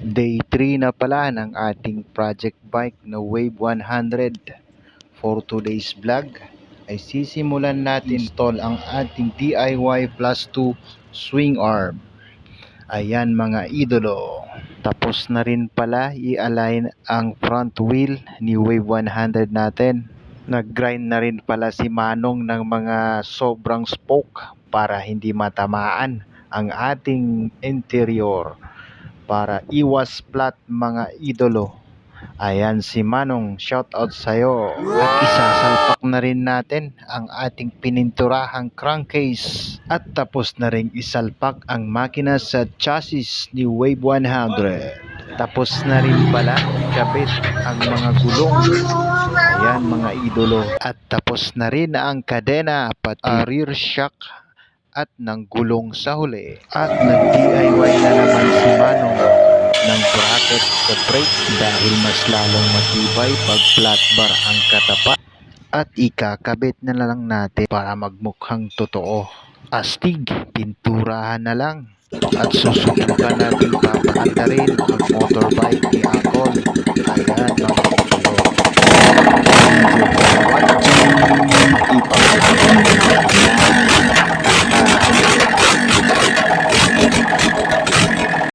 Day 3 na pala ng ating project bike na Wave 100. For today's vlog ay sisimulan natin install ang ating DIY plus 2 swing arm. Ayan mga idolo. Tapos na rin pala i-align ang front wheel ni Wave 100 natin. Nag-grind na rin pala si Manong ng mga sobrang spoke para hindi matamaan ang ating interior. Para iwas flat mga idolo. Ayan si Manong, shout out sa'yo. At isasalpak na rin natin ang ating pininturahang crankcase. At tapos na rin isalpak ang makina sa chassis ni Wave 100. Tapos na rin pala ikabit ang mga gulong. Ayan mga idolo. At tapos na rin ang kadena pati rear shock at ng gulong sa huli. At nag-DIY na naman si Manong ng bracket sa brake dahil mas lalong matibay pag flat bar ang katapat. At ikakabit na lang natin para magmukhang totoo. Astig, pinturahan na lang. At susubukan natin papaandarin ang